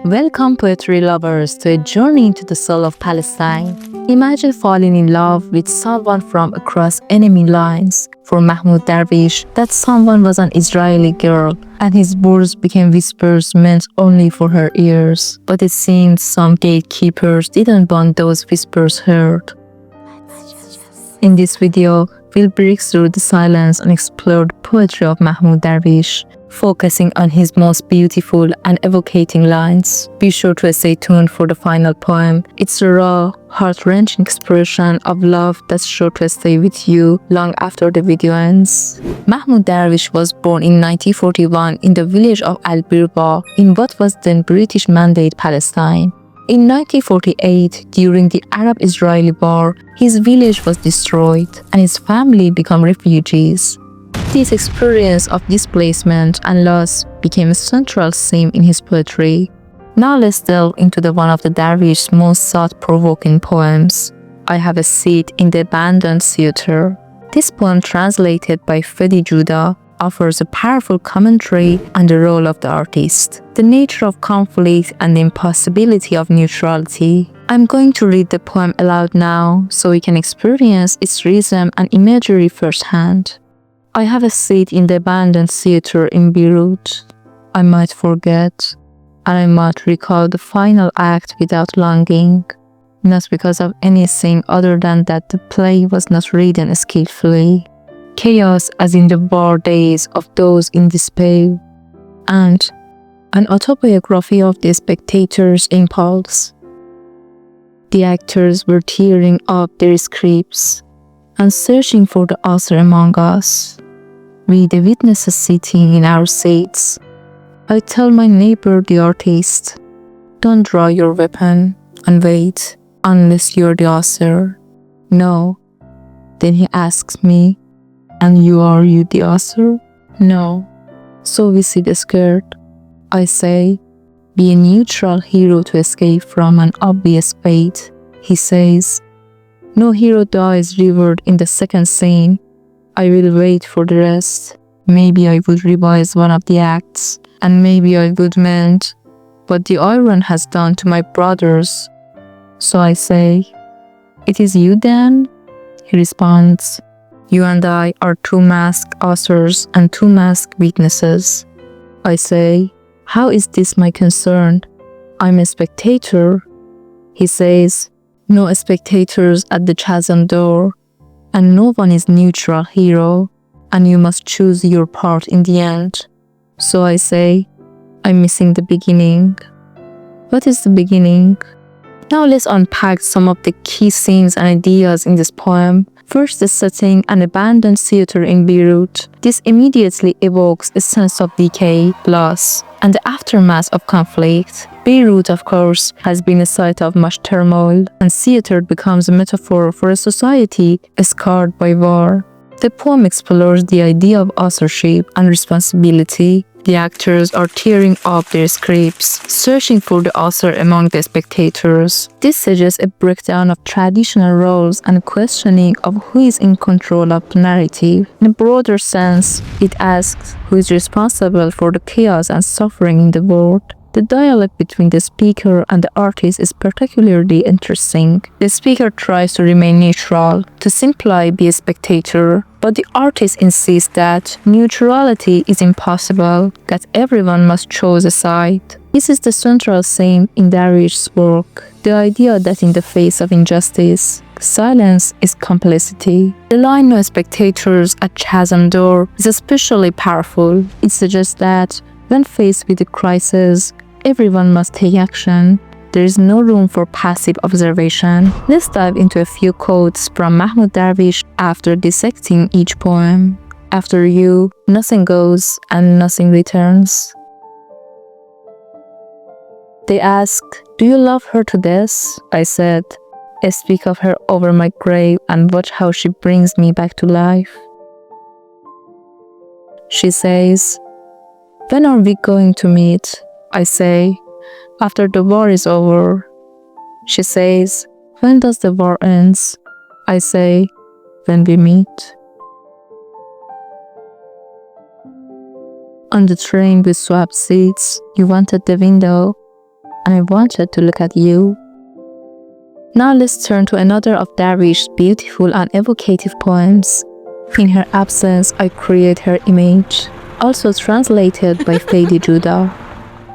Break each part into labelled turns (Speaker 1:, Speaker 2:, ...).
Speaker 1: Welcome, poetry lovers, to a journey into the soul of Palestine. Imagine falling in love with someone from across enemy lines. For Mahmoud Darwish, that someone was an Israeli girl, and his words became whispers meant only for her ears. But it seemed some gatekeepers didn't want those whispers heard. In this video, we'll break through the silence and explore the poetry of Mahmoud Darwish, focusing on his most beautiful and evocating lines. Be sure to stay tuned for the final poem. It's a raw, heart-wrenching expression of love that's sure to stay with you long after the video ends. Mahmoud Darwish was born in 1941 in the village of Al-Birba in what was then British Mandate Palestine. In 1948, during the Arab-Israeli War, his village was destroyed and his family became refugees. This experience of displacement and loss became a central theme in his poetry. Now let's delve into one of the Darwish's most thought-provoking poems, I Have a Seat in the Abandoned Theater. This poem, translated by Fedi Judah, offers a powerful commentary on the role of the artist, the nature of conflict, and the impossibility of neutrality. I'm going to read the poem aloud now so we can experience its rhythm and imagery firsthand. I have a seat in the abandoned theater in Beirut. I might forget, and I might recall the final act without longing, not because of anything other than that the play was not written skillfully. Chaos as in the war days of those in despair, and an autobiography of the spectator's impulse. The actors were tearing up their scripts and searching for the author among us. We, the witnesses sitting in our seats. I tell my neighbor, the artist, don't draw your weapon and wait unless you're the author. No. Then he asks me, and you the author? No. So we sit scared. I say, be a neutral hero to escape from an obvious fate. He says, no hero dies revered in the second scene. I will wait for the rest. Maybe I would revise one of the acts, and maybe I would mend what the iron has done to my brothers. So I say, it is you then? He responds, you and I are two masked authors and two masked witnesses. I say, how is this my concern? I'm a spectator. He says, no spectators at the chasm door, and no one is neutral hero, and you must choose your part in the end. So I say, I'm missing the beginning. What is the beginning? Now let's unpack some of the key themes and ideas in this poem. First, the setting, an abandoned theater in Beirut. This immediately evokes a sense of decay, loss, and the aftermath of conflict. Beirut, of course, has been a site of much turmoil, and theater becomes a metaphor for a society scarred by war. The poem explores the idea of authorship and responsibility. The actors are tearing up their scripts, searching for the author among the spectators. This suggests a breakdown of traditional roles and a questioning of who is in control of the narrative. In a broader sense, it asks who is responsible for the chaos and suffering in the world. The dialogue between the speaker and the artist is particularly interesting. The speaker tries to remain neutral, to simply be a spectator, but the artist insists that neutrality is impossible, that everyone must choose a side. This is the central theme in Darwish's work, the idea that in the face of injustice, silence is complicity. The line "no spectators at chasm door" is especially powerful. It suggests that when faced with a crisis, everyone must take action. There is no room for passive observation. Let's dive into a few quotes from Mahmoud Darwish after dissecting each poem. After you, nothing goes and nothing returns. They ask, do you love her to death? I said, I speak of her over my grave and watch how she brings me back to life. She says, when are we going to meet? I say, after the war is over. She says, when does the war end? I say, when we meet. On the train we swapped seats. You wanted the window. and I wanted to look at you. Now let's turn to another of Darwish's beautiful and evocative poems. In her absence, I create her image, also translated by Fadi Judah.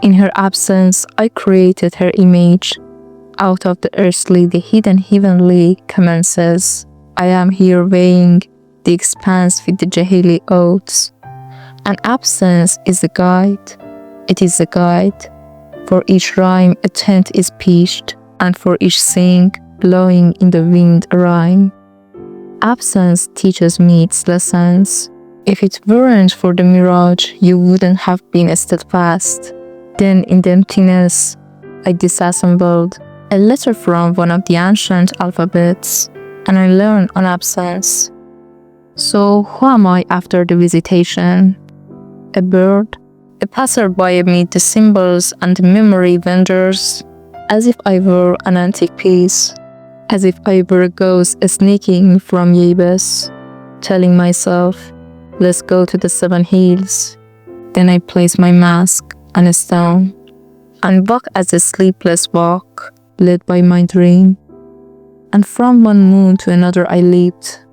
Speaker 1: In her absence, I created her image. Out of the earthly, the hidden heavenly commences. I am here weighing the expanse with the Jahili oaths. An absence is a guide. It is a guide. For each rhyme, a tent is pitched, and for each sing, blowing in the wind a rhyme. Absence teaches me its lessons. If it weren't for the mirage, you wouldn't have been steadfast. Then in the emptiness, I disassembled a letter from one of the ancient alphabets, and I learned on absence. So who am I after the visitation? A bird? A passerby amid the symbols and the memory vendors? As if I were an antique piece, as if I were a ghost sneaking from Yebus, telling myself, let's go to the 7 hills. Then I place my mask on a stone and walk as a sleepless walk, led by my dream. And from one moon to another I leaped.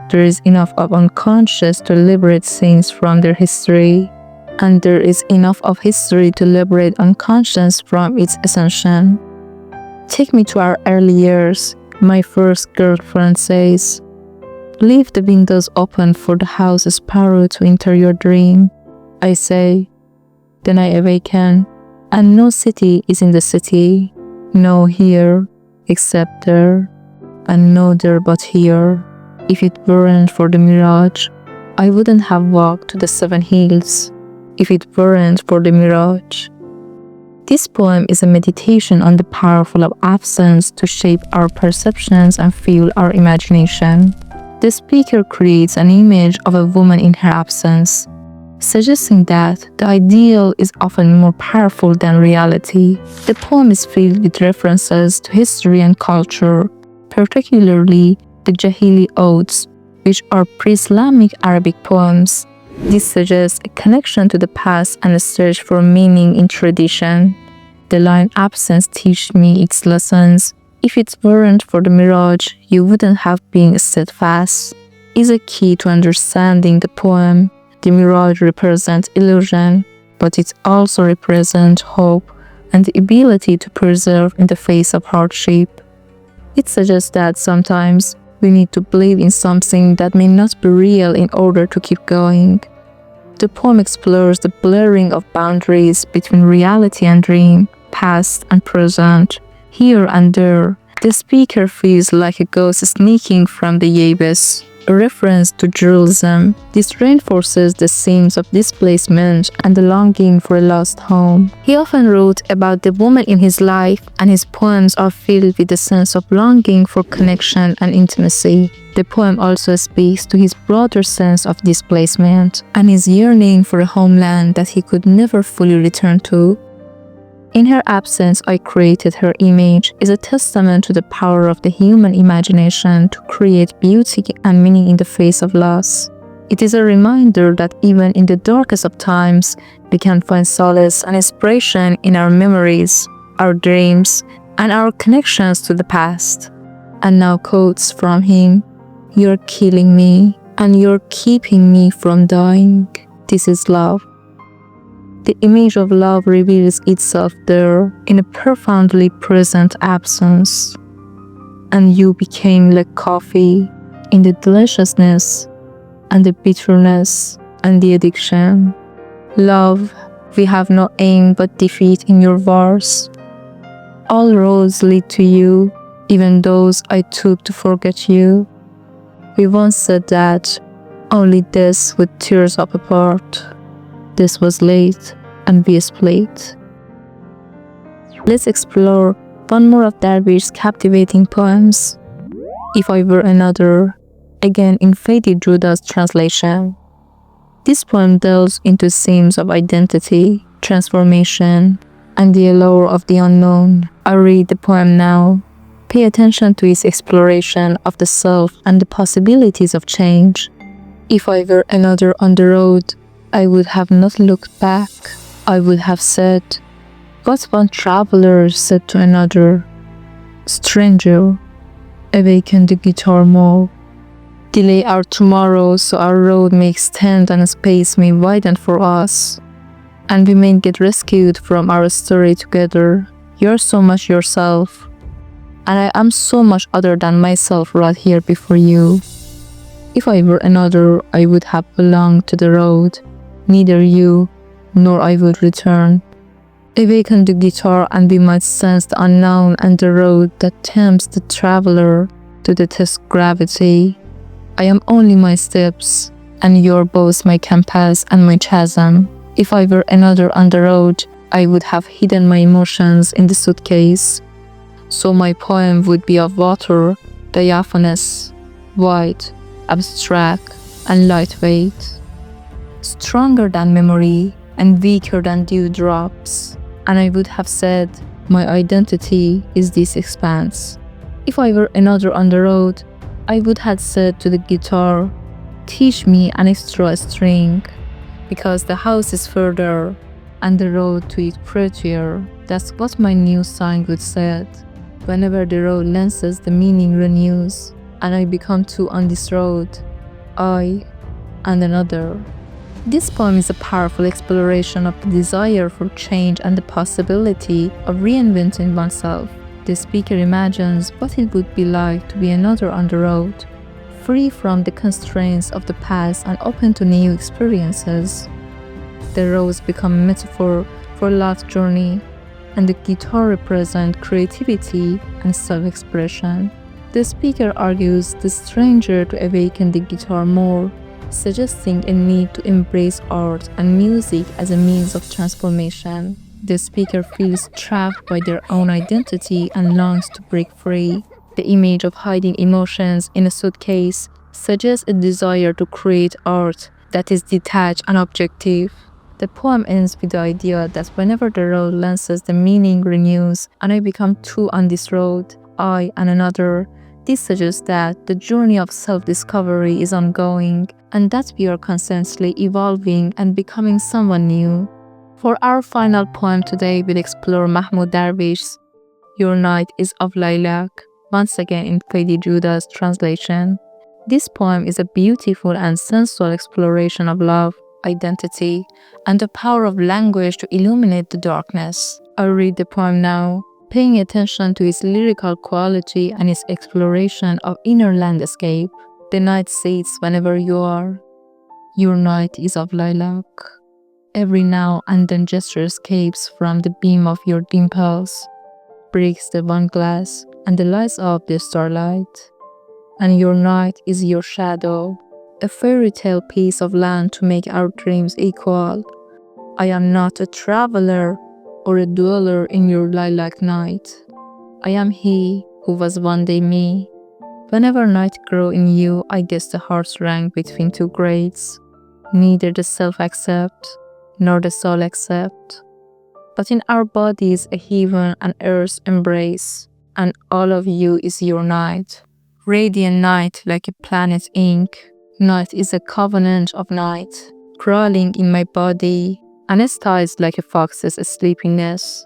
Speaker 1: There is enough of unconscious to liberate scenes from their history, and there is enough of history to liberate unconscious from its ascension. Take me to our early years, my first girlfriend says. Leave the windows open for the house sparrow to enter your dream, I say. Then I awaken, and no city is in the city, no here, except there, and no there but here. If it weren't for the mirage, I wouldn't have walked to the 7 hills. If it weren't for the mirage. This poem is a meditation on the powerful of absence to shape our perceptions and fuel our imagination. The speaker creates an image of a woman in her absence, suggesting that the ideal is often more powerful than reality. The poem is filled with references to history and culture, particularly the Jahili odes, which are pre-Islamic Arabic poems. This suggests a connection to the past and a search for meaning in tradition. The line absence teach me its lessons. If it weren't for the mirage, you wouldn't have been steadfast, is a key to understanding the poem. The mirage represents illusion, but it also represents hope and the ability to persevere in the face of hardship. It suggests that sometimes we need to believe in something that may not be real in order to keep going. The poem explores the blurring of boundaries between reality and dream, past and present, here and there. The speaker feels like a ghost sneaking from the Yebus, a reference to Jerusalem. This reinforces the themes of displacement and the longing for a lost home. He often wrote about the woman in his life, and his poems are filled with a sense of longing for connection and intimacy. The poem also speaks to his broader sense of displacement and his yearning for a homeland that he could never fully return to. In her absence, I created her image is a testament to the power of the human imagination to create beauty and meaning in the face of loss. It is a reminder that even in the darkest of times, we can find solace and inspiration in our memories, our dreams, and our connections to the past. And now quotes from him, "You're killing me, and you're keeping me from dying. This is love." The image of love reveals itself there in a profoundly present absence. And you became like coffee in the deliciousness and the bitterness and the addiction. Love, we have no aim but defeat in your wars. All roads lead to you, even those I took to forget you. We once said that only death would tear us up apart. This was late, and we split. Let's explore one more of Darwish's captivating poems, If I Were Another, again in Fadi Judah's translation. This poem delves into themes of identity, transformation, and the allure of the unknown. I read the poem now. Pay attention to its exploration of the self and the possibilities of change. If I were another on the road, I would have not looked back. I would have said, But one traveler said to another, "Stranger, awaken the guitar more. Delay our tomorrow so our road may extend and space may widen for us, and we may get rescued from our story together. You're so much yourself, and I am so much other than myself right here before you. If I were another, I would have belonged to the road. Neither you nor I would return. Awaken the guitar and we might sense the unknown and the road that tempts the traveler to detest gravity. I am only my steps, and you're both my compass and my chasm. If I were another on the road, I would have hidden my emotions in the suitcase. So my poem would be of water, diaphanous, white, abstract, and lightweight, stronger than memory and weaker than dewdrops. And I would have said, my identity is this expanse. If I were another on the road, I would have said to the guitar, teach me an extra string, because the house is further and the road to it prettier. That's what my new song would say. Whenever the road lenses, the meaning renews, and I become two on this road, I and another. This poem is a powerful exploration of the desire for change and the possibility of reinventing oneself. The speaker imagines what it would be like to be another on the road, free from the constraints of the past and open to new experiences. The roads become a metaphor for life's journey, and the guitar represents creativity and self-expression. The speaker argues the stranger to awaken the guitar more, suggesting a need to embrace art and music as a means of transformation. The speaker feels trapped by their own identity and longs to break free. The image of hiding emotions in a suitcase suggests a desire to create art that is detached and objective. The poem ends with the idea that whenever the road lenses, the meaning renews, and I become two on this road, I and another. This suggests that the journey of self-discovery is ongoing, and that we are constantly evolving and becoming someone new. For our final poem today, we'll explore Mahmoud Darwish's Your Night is of Lilac, once again in Fadi Judah's translation. This poem is a beautiful and sensual exploration of love, identity, and the power of language to illuminate the darkness. I'll read the poem now, paying attention to its lyrical quality and its exploration of inner landscape. The night sits whenever you are. Your night is of lilac. Every now and then gesture escapes from the beam of your dimples, breaks the one glass, and lights up the starlight. And your night is your shadow, a fairy tale piece of land to make our dreams equal. I am not a traveler or a dweller in your lilac night. I am he who was one day me. Whenever night grew in you, I guess the hearts rang between two grades. Neither the self accept, nor the soul accept. But in our bodies a heaven and earth embrace, and all of you is your night. Radiant night like a planet ink. Night is a covenant of night, crawling in my body, anesthetized like a fox's sleepiness.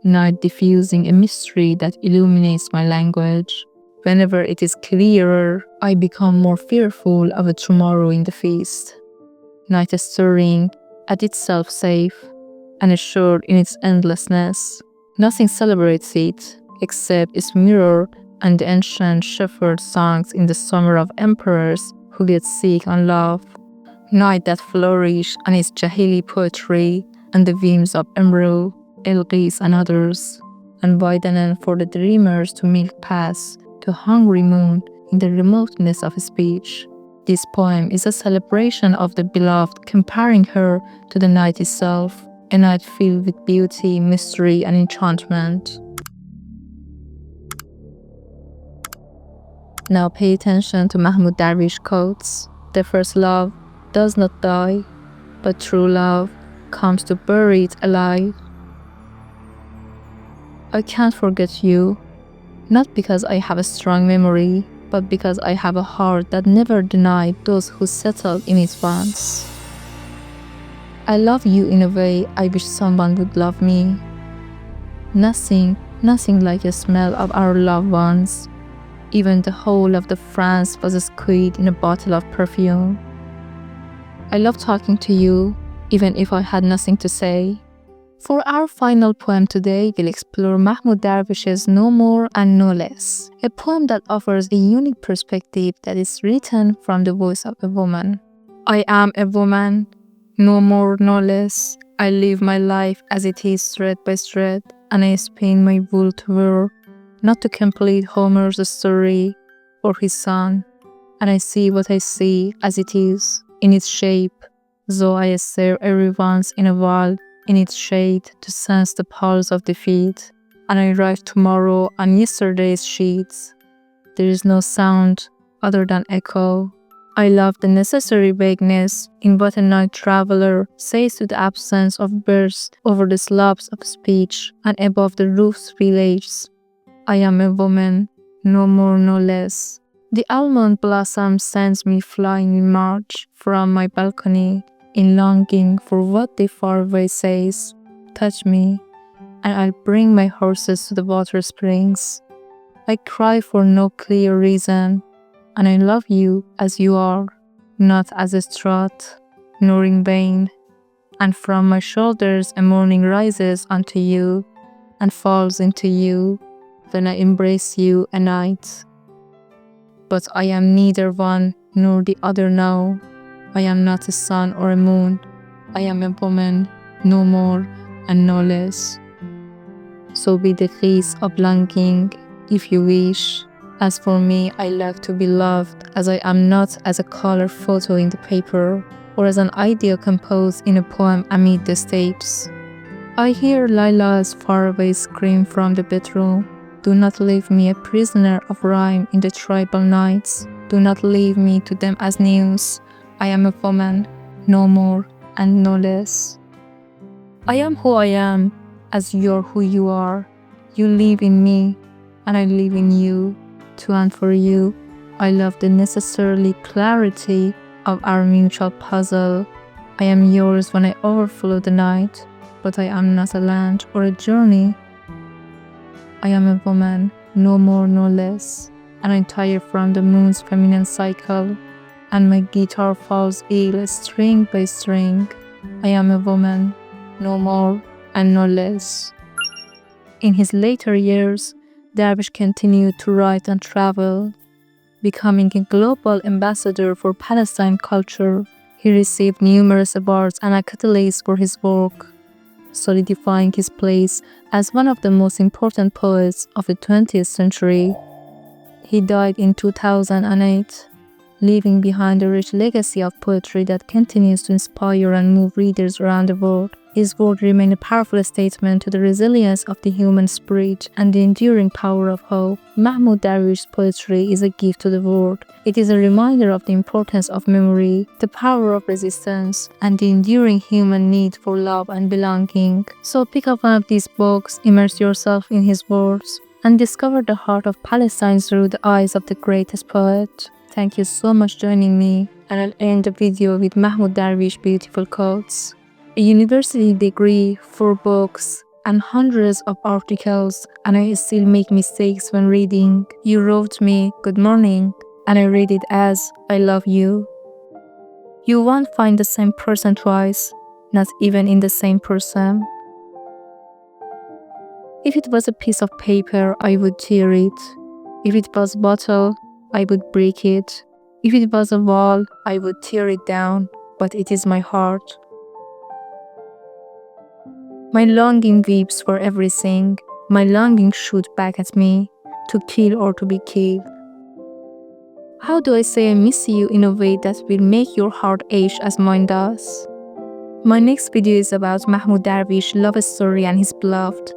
Speaker 1: Night diffusing a mystery that illuminates my language. Whenever it is clearer, I become more fearful of a tomorrow in the feast. Night is stirring, at itself safe, and assured in its endlessness. Nothing celebrates it, except its mirror and the ancient shepherd songs in the summer of emperors who yet seek on love. Night that flourish on its Jahili poetry and the whims of Emru, Elqis and others, and widening for the dreamers to milk paths to hungry moon in the remoteness of speech. This poem is a celebration of the beloved, comparing her to the night itself, a night filled with beauty, mystery, and enchantment. Now pay attention to Mahmoud Darwish quotes. The first love does not die, but true love comes to bury it alive. I can't forget you, not because I have a strong memory, but because I have a heart that never denied those who settled in it once. I love you in a way I wish someone would love me. Nothing like the smell of our loved ones. Even the whole of the France was squeezed in a bottle of perfume. I love talking to you, even if I had nothing to say. For our final poem today, we'll explore Mahmoud Darwish's No More and No Less, a poem that offers a unique perspective that is written from the voice of a woman. I am a woman, no more, no less. I live my life as it is thread by thread, and I spin my wool to wear, not to complete Homer's story or his son. And I see what I see as it is, in its shape, though I stare every once in a while in its shade to sense the pulse of the feet, and I write tomorrow on yesterday's sheets. There is no sound other than echo. I love the necessary vagueness in what a night traveler says to the absence of birds over the slopes of speech and above the roof's villages. I am a woman, no more, no less. The almond blossom sends me flying in March from my balcony, in longing for what the faraway says. Touch me, and I'll bring my horses to the water springs. I cry for no clear reason, and I love you as you are, not as a strut, nor in vain. And from my shoulders a morning rises unto you, and falls into you, when I embrace you a night. But I am neither one nor the other now. I am not a sun or a moon. I am a woman, no more and no less. So be the face of longing, if you wish. As for me, I like to be loved as I am, not as a color photo in the paper, or as an idea composed in a poem amid the steppes. I hear Lila's faraway scream from the bedroom. Do not leave me a prisoner of rhyme in the tribal nights. Do not leave me to them as news. I am a woman, no more and no less. I am who I am, as you're who you are. You live in me, and I live in you. To and for you, I love the necessarily clarity of our mutual puzzle. I am yours when I overflow the night, but I am not a land or a journey. I am a woman, no more, no less, and I tire from the moon's feminine cycle, and my guitar falls ill string by string. I am a woman, no more and no less. In his later years, Darwish continued to write and travel, becoming a global ambassador for Palestine culture. He received numerous awards and accolades for his work, solidifying his place as one of the most important poets of the 20th century. He died in 2008, leaving behind a rich legacy of poetry that continues to inspire and move readers around the world. His work remained a powerful statement to the resilience of the human spirit and the enduring power of hope. Mahmoud Darwish's poetry is a gift to the world. It is a reminder of the importance of memory, the power of resistance, and the enduring human need for love and belonging. So pick up one of these books, immerse yourself in his words, and discover the heart of Palestine through the eyes of the greatest poet. Thank you so much for joining me, and I'll end the video with Mahmoud Darwish's beautiful quotes. A university degree, 4 books, and hundreds of articles, and I still make mistakes when reading. You wrote me, good morning, and I read it as, I love you. You won't find the same person twice, not even in the same person. If it was a piece of paper, I would tear it. If it was a bottle, I would break it. If it was a wall, I would tear it down, but it is my heart. My longing weeps for everything. My longing shoots back at me, to kill or to be killed. How do I say I miss you in a way that will make your heart ache as mine does? My next video is about Mahmoud Darwish's love story and his beloved.